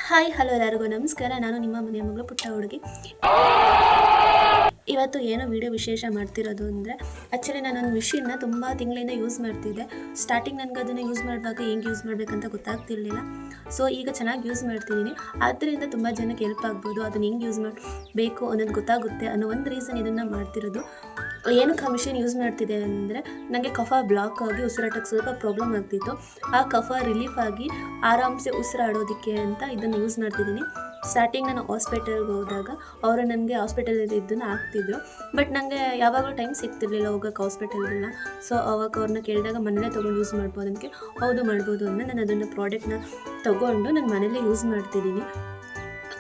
Hi hello ಎಲ್ಲರಿಗೂ ನಮಸ್ಕಾರ. ನಾನು ನಿಮ್ಮ ಮನೆಯ ಮಗಳು ಪುಟ್ಟ ಹುಡುಗಿ. ಇವತ್ತು ಏನೋ ವಿಡಿಯೋ ವಿಶೇಷ ಮಾಡ್ತಿರೋದು ಅಂದರೆ ಆ್ಯಕ್ಚುಲಿ ನಾನೊಂದು ಮಿಷಿನ್ನ ತುಂಬ ತಿಂಗಳಿಂದ ಯೂಸ್ ಮಾಡ್ತಿದ್ದೆ. ಸ್ಟಾರ್ಟಿಂಗ್ ನನಗೆ ಅದನ್ನು ಯೂಸ್ ಮಾಡುವಾಗ ಹೆಂಗೆ ಯೂಸ್ ಮಾಡಬೇಕಂತ ಗೊತ್ತಾಗ್ತಿರ್ಲಿಲ್ಲ. ಸೊ ಈಗ ಚೆನ್ನಾಗಿ ಯೂಸ್ ಮಾಡ್ತಿದ್ದೀನಿ. ಆದ್ದರಿಂದ ತುಂಬ ಜನಕ್ಕೆ ಹೆಲ್ಪ್ ಆಗ್ಬೋದು. ಅದನ್ನು ಹೆಂಗೆ ಯೂಸ್ ಮಾಡಬೇಕು ಅನ್ನೋದು ಗೊತ್ತಾಗುತ್ತೆ ಅನ್ನೋ ಒಂದು ರೀಸನ್ ಇದನ್ನು ಮಾಡ್ತಿರೋದು. ಏನಕ್ಕೆ ಆ ಮಿಷಿನ್ ಯೂಸ್ ಮಾಡ್ತಿದ್ದೆ ಅಂದರೆ ನನಗೆ ಕಫ ಬ್ಲಾಕ್ ಆಗಿ ಉಸಿರಾಟಕ್ಕೆ ಸ್ವಲ್ಪ ಪ್ರಾಬ್ಲಮ್ ಆಗ್ತಿತ್ತು. ಆ ಕಫ ರಿಲೀಫ್ ಆಗಿ ಆರಾಮ್ಸೆ ಉಸಿರಾಡೋದಕ್ಕೆ ಅಂತ ಇದನ್ನು ಯೂಸ್ ಮಾಡ್ತಿದ್ದೀನಿ. ಸ್ಟಾರ್ಟಿಂಗ್ ನಾನು ಹಾಸ್ಪಿಟಲ್ಗೆ ಹೋದಾಗ ಅವರು ನನಗೆ ಹಾಸ್ಪಿಟಲಲ್ಲಿ ಇದನ್ನು ಹಾಕ್ತಿದ್ರು. ಬಟ್ ನನಗೆ ಯಾವಾಗಲೂ ಟೈಮ್ ಸಿಗ್ತಿರ್ಲಿಲ್ಲ ಹೋಗೋಕ್ಕೆ ಹಾಸ್ಪಿಟಲ್ಗೆಲ್ಲ. ಸೊ ಅವಾಗ ಅವ್ರನ್ನ ಕೇಳಿದಾಗ ಮನೇಲೇ ತೊಗೊಂಡು ಯೂಸ್ ಮಾಡ್ಬೋದು ಅದಕ್ಕೆ ಹೌದು ಮಾಡ್ಬೋದು ಅಂತ ನಾನು ಅದನ್ನು ಪ್ರಾಡಕ್ಟ್ನ ತೊಗೊಂಡು ನಾನು ಮನೇಲೇ ಯೂಸ್ ಮಾಡ್ತಿದ್ದೀನಿ.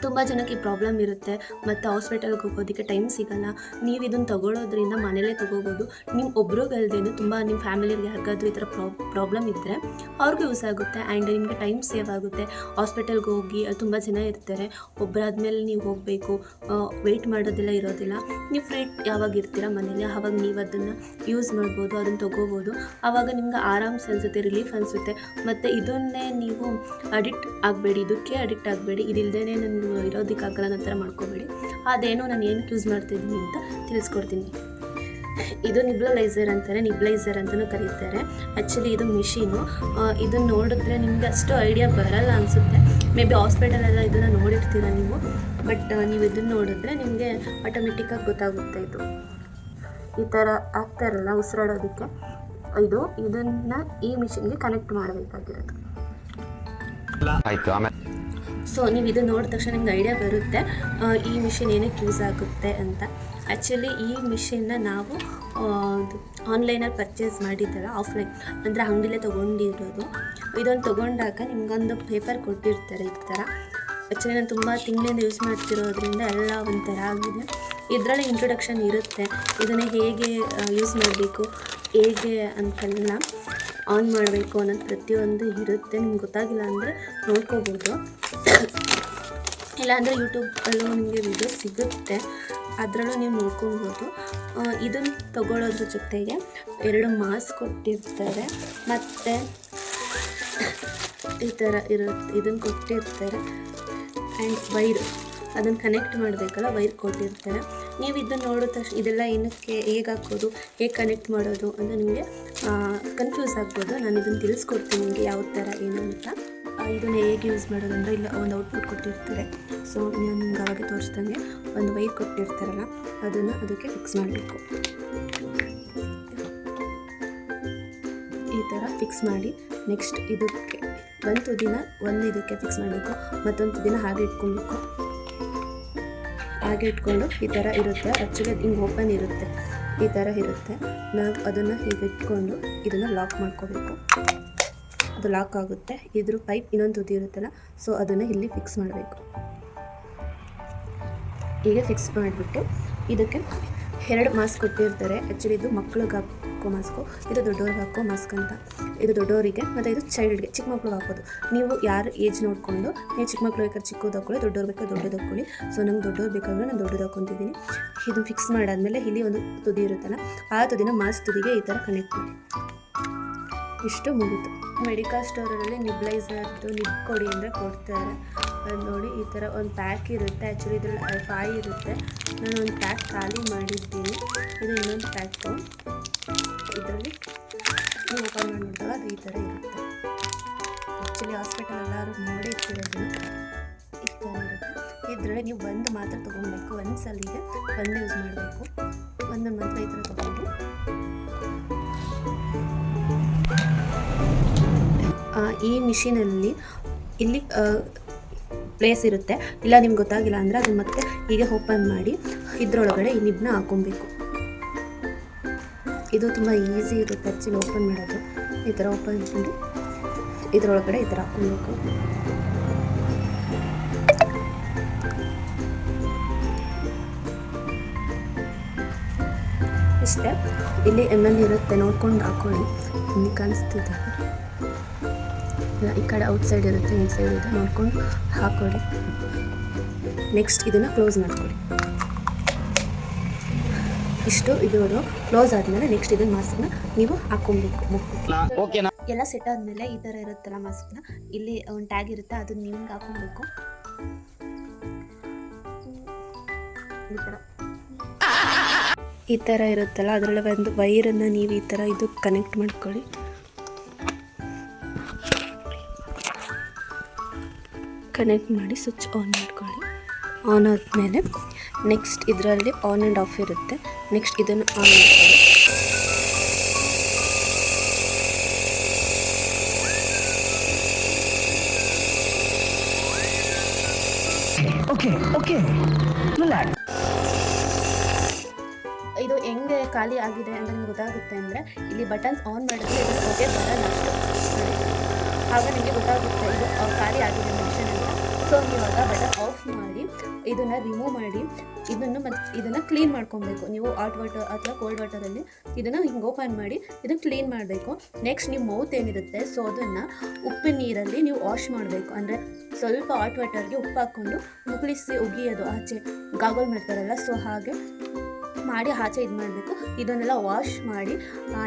ತುಂಬ ಜನಕ್ಕೆ ಪ್ರಾಬ್ಲಮ್ ಇರುತ್ತೆ ಮತ್ತು ಹಾಸ್ಪಿಟಲ್ಗೆ ಹೋಗೋದಕ್ಕೆ ಟೈಮ್ ಸಿಗೋಲ್ಲ. ನೀವು ಇದನ್ನು ತೊಗೊಳೋದ್ರಿಂದ ಮನೇಲೇ ತೊಗೋಬೋದು. ನಿಮ್ಮ ಒಬ್ರಿಗಲ್ದೇನು ತುಂಬ ನಿಮ್ಮ ಫ್ಯಾಮಿಲಿಗೆ ಯಾರಿಗಾದ್ರೂ ಈ ಥರ ಪ್ರಾಬ್ಲಮ್ ಇದ್ದರೆ ಅವ್ರಿಗೂ ಯೂಸ್ ಆಗುತ್ತೆ. ಆ್ಯಂಡ್ ನಿಮಗೆ ಟೈಮ್ ಸೇವ್ ಆಗುತ್ತೆ. ಹಾಸ್ಪಿಟಲ್ಗೆ ಹೋಗಿ ತುಂಬ ಜನ ಇರ್ತಾರೆ, ಒಬ್ಬರಾದ್ಮೇಲೆ ನೀವು ಹೋಗಬೇಕು, ವೆಯ್ಟ್ ಮಾಡೋದೆಲ್ಲ ಇರೋದಿಲ್ಲ. ನೀವು ಫ್ರೀ ಯಾವಾಗ ಇರ್ತೀರ ಮನೇಲಿ ಆವಾಗ ನೀವು ಅದನ್ನು ಯೂಸ್ ಮಾಡ್ಬೋದು, ಅದನ್ನು ತೊಗೋಬೋದು. ಆವಾಗ ನಿಮ್ಗೆ ಆರಾಮ್ಸ್ ಅನಿಸುತ್ತೆ, ರಿಲೀಫ್ ಅನಿಸುತ್ತೆ. ಮತ್ತು ಇದನ್ನೇ ನೀವು ಅಡಿಕ್ಟ್ ಆಗಬೇಡಿ, ಇದಕ್ಕೆ ಅಡಿಕ್ಟ್ ಆಗಬೇಡಿ. ಇದಿಲ್ಲದೇ ನನಗೆ ಇರೋದಕ್ಕಾಗಲ್ಲ ಅನ್ನೋ ಥರ ಮಾಡ್ಕೋಬೇಡಿ. ಅದೇನೋ ನಾನು ಏನಕ್ಕೆ ಯೂಸ್ ಮಾಡ್ತಿದ್ದೀನಿ ಅಂತ ತಿಳಿಸ್ಕೊಡ್ತೀನಿ. ಇದು ನಿಬ್ಲೈಸರ್ ಅಂತಾರೆ, ನಿಬ್ಲೈಸರ್ ಅಂತಲೂ ಕರೀತಾರೆ. ಆ್ಯಕ್ಚುಲಿ ಇದು ಮಿಷಿನು. ಇದನ್ನು ನೋಡಿದ್ರೆ ನಿಮಗೆ ಅಷ್ಟು ಐಡಿಯಾ ಬರಲ್ಲ ಅನಿಸುತ್ತೆ. ಮೇ ಬಿ ಹಾಸ್ಪಿಟಲೆಲ್ಲ ಇದನ್ನು ನೋಡಿರ್ತೀರ ನೀವು. ಬಟ್ ನೀವು ಇದನ್ನು ನೋಡಿದ್ರೆ ನಿಮಗೆ ಆಟೋಮೆಟಿಕ್ಕಾಗಿ ಗೊತ್ತಾಗುತ್ತೆ. ಇದು ಈ ಥರ ಆಗ್ತಾರಲ್ಲ ಉಸಿರಾಡೋದಕ್ಕೆ, ಇದನ್ನು ಈ ಮಿಷಿನ್ಗೆ ಕನೆಕ್ಟ್ ಮಾಡಬೇಕಾಗಿರೋದು. ಸೊ ನೀವು ಇದು ನೋಡಿದ ತಕ್ಷಣ ನಿಮ್ಗೆ ಐಡಿಯಾ ಬರುತ್ತೆ ಈ ಮಿಷಿನ್ ಏನಕ್ಕೆ ಯೂಸ್ ಆಗುತ್ತೆ ಅಂತ. ಆ್ಯಕ್ಚುಲಿ ಈ ಮಿಷಿನ್ನ ನಾವು ಆನ್ಲೈನಲ್ಲಿ ಪರ್ಚೇಸ್ ಮಾಡಿದ್ದಲ್ಲ, ಆಫ್ಲೈನ್ ಅಂದರೆ ಅಂಗಡಿಲೇ ತೊಗೊಂಡಿರೋದು. ಇದನ್ನು ತೊಗೊಂಡಾಗ ನಿಮ್ಗೊಂದು ಪೇಪರ್ ಕೊಟ್ಟಿರ್ತಾರೆ ಈ ಥರ. ಆ್ಯಕ್ಚುಲಿ ನಾನು ತುಂಬ ತಿಂಗಳಿಂದ ಯೂಸ್ ಮಾಡ್ತಿರೋದ್ರಿಂದ ಎಲ್ಲ ಒಂಥರ ಆಗಿದೆ. ಇದರಲ್ಲಿ ಇಂಟ್ರೊಡಕ್ಷನ್ ಇರುತ್ತೆ, ಇದನ್ನು ಹೇಗೆ ಯೂಸ್ ಮಾಡಬೇಕು, ಹೇಗೆ ಅಂತೆಲ್ಲ ಆನ್ ಮಾಡಬೇಕು ಅನ್ನೋದು ಪ್ರತಿಯೊಂದು ಇರುತ್ತೆ. ನಿಮ್ಗೆ ಗೊತ್ತಾಗಿಲ್ಲ ಅಂದರೆ ನೋಡ್ಕೋಬೋದು, ಇಲ್ಲಾಂದರೆ ಯೂಟ್ಯೂಬಲ್ಲೂ ನಿಮಗೆ ವಿಡಿಯೋ ಸಿಗುತ್ತೆ, ಅದರಲ್ಲೂ ನೀವು ನೋಡ್ಕೊಬೋದು. ಇದನ್ನು ತಗೊಳ್ಳೋದ್ರ ಜೊತೆಗೆ 2 ಮಾಸ್ಕ್ ಕೊಟ್ಟಿರ್ತಾರೆ, ಮತ್ತು ಈ ಥರ ಇರುತ್ತೆ, ಇದನ್ನು ಕೊಟ್ಟಿರ್ತಾರೆ. ಆ್ಯಂಡ್ ವೈರ್, ಅದನ್ನು ಕನೆಕ್ಟ್ ಮಾಡಬೇಕಲ್ಲ, ವೈರ್ ಕೊಟ್ಟಿರ್ತಾರೆ. ನೀವು ಇದನ್ನು ನೋಡಿದ ತಕ್ಷಣ ಇದೆಲ್ಲ ಏನಕ್ಕೆ, ಹೇಗೆ ಹಾಕೋದು, ಹೇಗೆ ಕನೆಕ್ಟ್ ಮಾಡೋದು ಅಂತ ನಿಮಗೆ ಕನ್ಫ್ಯೂಸ್ ಆಗ್ಬೋದು. ನಾನು ಇದನ್ನು ತಿಳಿಸ್ಕೊಡ್ತೀನಿ ನಿಮಗೆ ಯಾವ ಥರ ಏನು ಅಂತ. ಇದನ್ನು ಹೇಗೆ ಯೂಸ್ ಮಾಡೋದು ಅಂದರೆ, ಇಲ್ಲ ಒಂದು ಔಟ್ಪುಟ್ ಕೊಟ್ಟಿರ್ತಾರೆ. ಸೊ ನಾನು ನಿಮ್ಗೆ ಅವಾಗ ತೋರಿಸ್ದಂಗೆ ಒಂದು ವೈರ್ ಕೊಟ್ಟಿರ್ತಾರಲ್ಲ, ಅದನ್ನು ಅದಕ್ಕೆ ಫಿಕ್ಸ್ ಮಾಡಬೇಕು. ಈ ಥರ ಫಿಕ್ಸ್ ಮಾಡಿ ನೆಕ್ಸ್ಟ್ ಇದಕ್ಕೆ ಒಂದು ಇದಕ್ಕೆ ಫಿಕ್ಸ್ ಮಾಡಬೇಕು, ಮತ್ತೊಂದು ತುದಿನ ಹಾಗೆ ಇಟ್ಕೊಬೇಕು. ಹಾಗೆ ಇಟ್ಕೊಂಡು ಈ ಥರ ಇರುತ್ತೆ. ಆ್ಯಕ್ಚುಲಿ ಅದು ಹಿಂಗೆ ಓಪನ್ ಇರುತ್ತೆ, ಈ ಥರ ಇರುತ್ತೆ. ನಾವು ಅದನ್ನು ಹೀಗೆ ಇಟ್ಕೊಂಡು ಇದನ್ನು ಲಾಕ್ ಮಾಡ್ಕೋಬೇಕು. ಅದು ಲಾಕ್ ಆಗುತ್ತೆ. ಇದ್ರ ಪೈಪ್ ಇನ್ನೊಂದು ತುದಿ ಇರುತ್ತಲ್ಲ, ಸೊ ಅದನ್ನು ಇಲ್ಲಿ ಫಿಕ್ಸ್ ಮಾಡಬೇಕು. ಹೀಗೆ ಫಿಕ್ಸ್ ಮಾಡಿಬಿಟ್ಟು ಇದಕ್ಕೆ 2 ಮಾಸ್ಕ್ ಕೊಟ್ಟಿರ್ತಾರೆ. ಆ್ಯಕ್ಚುಲಿ ಇದು ಮಕ್ಳಿಗೆ ಹಾಕೋ ಮಾಸ್ಕು, ಇದು ದೊಡ್ಡವ್ರಿಗೆ ಹಾಕೋ ಮಾಸ್ಕ್ ಅಂತ. ಇದು ದೊಡ್ಡವರಿಗೆ ಮತ್ತು ಇದು ಚೈಲ್ಡ್ಗೆ, ಚಿಕ್ಕ ಮಕ್ಳಿಗೆ ಹಾಕೋದು. ನೀವು ಯಾರು ಏಜ್ ನೋಡಿಕೊಂಡು, ನೀವು ಚಿಕ್ಕ ಮಕ್ಳು ಬೇಕಾದ್ರೆ ಚಿಕ್ಕದು ಹಾಕೊಳ್ಳಿ, ದೊಡ್ಡವ್ರು ಬೇಕಾದ್ರೆ ದೊಡ್ಡದು ಹಾಕ್ಕೊಳ್ಳಿ. ಸೊ ನಂಗೆ ದೊಡ್ಡವ್ರು ಬೇಕಾದ್ರೆ ನಾನು ದೊಡ್ಡದು ಹಾಕ್ಕೊತಿದ್ದೀನಿ. ಇದು ಫಿಕ್ಸ್ ಮಾಡಾದಮೇಲೆ ಇಲ್ಲಿ ಒಂದು ತುದಿ ಇರುತ್ತಲ್ಲ, ಆ ತುದಿನ ಮಾಸ್ಕ್ ತುದಿಗೆ ಈ ಥರ ಕನೆಕ್ಟ್ ಮಾಡಿ. ಇಷ್ಟು ಮುಗಿತು. ಮೆಡಿಕಲ್ ಸ್ಟೋರಲ್ಲಿ ನಿಬ್ಲೈಸರ್ದು ನಿಬ್ ಕೊಡಿ ಅಂದರೆ ಕೊಡ್ತಾರೆ. ಅದು ನೋಡಿ ಈ ಥರ ಒಂದು ಪ್ಯಾಕ್ ಇರುತ್ತೆ. ಆ್ಯಕ್ಚುಲಿ ಇದರಲ್ಲಿ 5 ಇರುತ್ತೆ. ನಾನು ಒಂದು ಪ್ಯಾಕ್ ಖಾಲಿ ಮಾಡಿದ್ದೀನಿ. ಇದು ಇನ್ನೊಂದು ಪ್ಯಾಕು. ಇದರಲ್ಲಿ ನೀವು ಓಪನ್ ಮಾಡಿ ನೋಡಿದಾಗ ಅದು ಈ ಥರ ಇರುತ್ತೆ. ಆ್ಯಕ್ಚುಲಿ ಹಾಸ್ಪಿಟಲ್ ಎಲ್ಲರೂ ನೋಡಿ ಇರ್ತಿರೋದು ಈ ಥರ ಇರುತ್ತೆ. ಇದರಲ್ಲಿ ನೀವು ಒಂದು ಮಾತ್ರ ತೊಗೊಬೇಕು, ಒಂದು ಸಲಿಗೆ ಒಂದೇ ಯೂಸ್ ಮಾಡಬೇಕು. ಒಂದೊಂದು ಮಾತ್ರ ಈ ಥರ ತೊಗೊಂಡು ಈ ಮಿಷಿನಲ್ಲಿ ಇಲ್ಲಿ ಪ್ಲೇಸ್ ಇರುತ್ತೆ. ಇಲ್ಲ ನಿಮ್ಗೆ ಗೊತ್ತಾಗಿಲ್ಲ ಅಂದರೆ ಅದನ್ನು ಮತ್ತೆ ಹೀಗೆ ಓಪನ್ ಮಾಡಿ ಇದರೊಳಗಡೆ ಈ ನಿಬ್ನ ಹಾಕೊಬೇಕು. ಇದು ತುಂಬ ಈಸಿ ಇರುತ್ತೆ ಆ್ಯಕ್ಚುಲಿ ಓಪನ್ ಮಾಡೋದು. ಈ ಥರ ಓಪನ್ ಮಾಡಿ ಇದರೊಳಗಡೆ ಈ ಥರ ಹಾಕೊಬೇಕು. ಇಷ್ಟೇ. ಇಲ್ಲಿ ML ಇರುತ್ತೆ, ನೋಡ್ಕೊಂಡು ಹಾಕೊಳ್ಳಿ. ಇಲ್ಲಿ ಕಾಣಿಸ್ತಿದೆ, ಈ ಕಡೆ ಔಟ್ಸೈಡ್ ಇರುತ್ತೆ, ಇನ್ಸೈಡ್ ಇದೆ, ನೋಡ್ಕೊಂಡು ಹಾಕೊಳ್ಳಿ. ನೆಕ್ಸ್ಟ್ ಇದನ್ನು ಕ್ಲೋಸ್ ಮಾಡ್ಕೊಳ್ಳಿ. ಇಷ್ಟು ಇದು ಕ್ಲೋಸ್ ಆದಮೇಲೆ ನೆಕ್ಸ್ಟ್ ಇದನ್ನು ಮಾಸ್ಕ್ನ ನೀವು ಹಾಕ್ಕೊಬೇಕು. ಎಲ್ಲ ಸೆಟ್ ಆದಮೇಲೆ ಈ ಥರ ಇರುತ್ತಲ್ಲ ಮಾಸ್ಕ್ನ, ಇಲ್ಲಿ ಒಂದು ಟ್ಯಾಗ್ ಇರುತ್ತೆ, ಅದನ್ನು ನಿಮ್ಗೆ ಹಾಕ್ಕೊಬೇಕು. ಈ ಥರ ಇರುತ್ತಲ್ಲ, ಅದರಲ್ಲಿ ಒಂದು ವೈರನ್ನು ನೀವು ಈ ಥರ ಇದು ಕನೆಕ್ಟ್ ಮಾಡ್ಕೊಳ್ಳಿ. ಕನೆಕ್ಟ್ ಮಾಡಿ ಸ್ವಿಚ್ ಆನ್ ಮಾಡ್ಕೊಳ್ಳಿ. ಆನ್ ಆದಮೇಲೆ ನೆಕ್ಸ್ಟ್ ಇದರಲ್ಲಿ ಆನ್ ಆ್ಯಂಡ್ ಆಫ್ ಇರುತ್ತೆ. ನೆಕ್ಸ್ಟ್ ಇದನ್ನು ಆನ್ ಮಾಡ್ಕೊಳ್ಳಿ. ಇದು ಹೆಂಗೆ ಖಾಲಿ ಆಗಿದೆ ಅಂತ ನಿಮ್ಗೆ ಗೊತ್ತಾಗುತ್ತೆ ಅಂದರೆ, ಇಲ್ಲಿ ಬಟನ್ಸ್ ಆನ್ ಮಾಡಿದ್ರೆ ಇದು ಹೊಗೆ ಬರಲ್ಲ, ಆಗ ನಿಮಗೆ ಗೊತ್ತಾಗುತ್ತೆ ಇದು ಖಾಲಿ ಆಗಿದೆ ಮಿಷನ್ ಅಂತ. ಸೊ ಇವಾಗ ಬಟನ್ ಆಫ್ ಮಾಡಿ ಇದನ್ನು ರಿಮೂವ್ ಮಾಡಿ ಇದನ್ನು ಕ್ಲೀನ್ ಮಾಡ್ಕೊಬೇಕು. ನೀವು ಹಾಟ್ ವಾಟರ್ ಅಥವಾ ಕೋಲ್ಡ್ ವಾಟರಲ್ಲಿ ಇದನ್ನು ಹಿಂಗೆ ಓಪನ್ ಮಾಡಿ ಇದನ್ನು ಕ್ಲೀನ್ ಮಾಡಬೇಕು. ನೆಕ್ಸ್ಟ್ ನೀವು ಮೌತ್ ಏನಿರುತ್ತೆ ಸೊ ಅದನ್ನು ಉಪ್ಪಿನ ನೀರಲ್ಲಿ ನೀವು ವಾಶ್ ಮಾಡಬೇಕು. ಅಂದರೆ ಸ್ವಲ್ಪ ಹಾಟ್ ವಾಟರ್ಗೆ ಉಪ್ಪು ಹಾಕ್ಕೊಂಡು ಮುಗುಳಿಸಿ ಉಗಿಯೋದು, ಆಚೆ ಗಾಗಲ್ ಮಾಡ್ತಾರಲ್ಲ, ಸೊ ಹಾಗೆ ಮಾಡಿ ಆಚೆ ಇದು ಮಾಡಬೇಕು. ಇದನ್ನೆಲ್ಲ ವಾಶ್ ಮಾಡಿ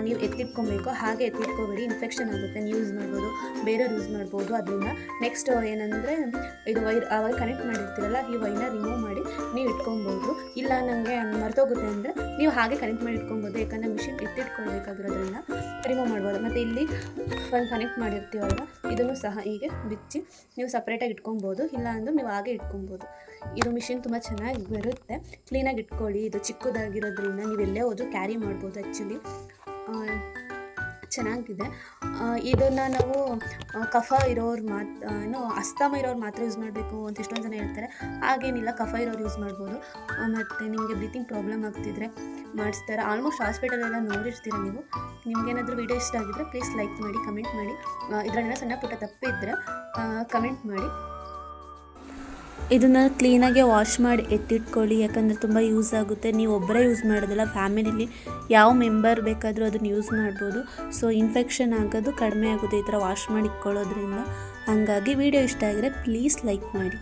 ನೀವು ಎತ್ತಿಟ್ಕೊಬೇಕು. ಹಾಗೆ ಎತ್ತಿಟ್ಕೋಬೇಡಿ, ಇನ್ಫೆಕ್ಷನ್ ಆಗುತ್ತೆ. ನೀವು ಯೂಸ್ ಮಾಡ್ಬೋದು, ಬೇರೆಯವ್ರು ಯೂಸ್ ಮಾಡ್ಬೋದು ಅದರಿಂದ. ನೆಕ್ಸ್ಟ್ ಏನಂದರೆ ಇದು ವೈರ್ ಕನೆಕ್ಟ್ ಮಾಡಿರ್ತೀರಲ್ಲ, ಈ ವೈರ್ನ ರಿಮೂವ್ ಮಾಡಿ ನೀವು ಇಟ್ಕೊಬೋದು. ಇಲ್ಲ ನನಗೆ ಮರ್ತೋಗುತ್ತೆ ಅಂದರೆ ನೀವು ಹಾಗೆ ಕನೆಕ್ಟ್ ಮಾಡಿ ಇಟ್ಕೊಬೋದು, ಯಾಕಂದರೆ ಮಿಷಿನ್ ಎತ್ತಿಟ್ಕೊಳ್ಬೇಕಾಗಿರೋದ್ರಿಂದ ರಿಮೂವ್ ಮಾಡ್ಬೋದು. ಮತ್ತು ಇಲ್ಲಿ ಒಂದು ಕನೆಕ್ಟ್ ಮಾಡಿರ್ತೀವಲ್ವ, ಇದನ್ನು ಸಹ ಹೀಗೆ ಬಿಚ್ಚಿ ನೀವು ಸಪ್ರೇಟಾಗಿ ಇಟ್ಕೊಬೋದು. ಇಲ್ಲ ಅಂದರೆ ನೀವು ಹಾಗೆ ಇಟ್ಕೊಬೋದು. ಇದು ಮಿಷಿನ್ ತುಂಬ ಚೆನ್ನಾಗಿ ಬರುತ್ತೆ, ಕ್ಲೀನಾಗಿ ಇಟ್ಕೊಳ್ಳಿ. ಇದು ಚಿಕ್ಕದಾಗಿರೋದ್ರಿಂದ ನೀವು ಎಲ್ಲೇ ಹೋದರೂ ಕ್ಯಾರಿ ಮಾಡ್ಬೋದು. ಆ್ಯಕ್ಚುಲಿ ಚೆನ್ನಾಗಿದೆ. ಇದನ್ನು ನಾವು ಕಫ ಇರೋರು ಅಸ್ತಮ ಇರೋರು ಮಾತ್ರ ಯೂಸ್ ಮಾಡಬೇಕು ಅಂತ ಎಷ್ಟೊಂದು ಜನ ಹೇಳ್ತಾರೆ. ಹಾಗೇನಿಲ್ಲ, ಕಫ ಇರೋರು ಯೂಸ್ ಮಾಡ್ಬೋದು. ಮತ್ತು ನಿಮಗೆ ಬ್ರೀತಿಂಗ್ ಪ್ರಾಬ್ಲಮ್ ಆಗ್ತಿದ್ರೆ ಮಾಡಿಸ್ತಾರೆ. ಆಲ್ಮೋಸ್ಟ್ ಹಾಸ್ಪಿಟಲೆಲ್ಲ ನೋಡಿರ್ತೀರ ನೀವು. ನಿಮ್ಗೇನಾದರೂ ವಿಡಿಯೋ ಇಷ್ಟ ಆಗಿದ್ದರೆ ಪ್ಲೀಸ್ ಲೈಕ್ ಮಾಡಿ, ಕಮೆಂಟ್ ಮಾಡಿ. ಇದರಲ್ಲೆಲ್ಲ ಸಣ್ಣ ಪುಟ್ಟ ತಪ್ಪಿದ್ದರೆ ಕಮೆಂಟ್ ಮಾಡಿ. ಇದನ್ನು ಕ್ಲೀನಾಗಿ ವಾಶ್ ಮಾಡಿ ಎತ್ತಿಟ್ಕೊಳ್ಳಿ, ಯಾಕಂದರೆ ತುಂಬ ಯೂಸ್ ಆಗುತ್ತೆ. ನೀವು ಒಬ್ಬರೇ ಯೂಸ್ ಮಾಡೋದಿಲ್ಲ, ಫ್ಯಾಮಿಲಿಲಿ ಯಾವ ಮೆಂಬರ್ ಬೇಕಾದರೂ ಅದನ್ನು ಯೂಸ್ ಮಾಡ್ಬೋದು. ಸೊ ಇನ್ಫೆಕ್ಷನ್ ಆಗೋದು ಕಡಿಮೆ ಆಗುತ್ತೆ ಈ ಥರ ವಾಶ್ ಮಾಡಿ ಇಟ್ಕೊಳ್ಳೋದ್ರಿಂದ. ಹಾಗಾಗಿ ವಿಡಿಯೋ ಇಷ್ಟ ಆಗಿದ್ರೆ ಪ್ಲೀಸ್ ಲೈಕ್ ಮಾಡಿ.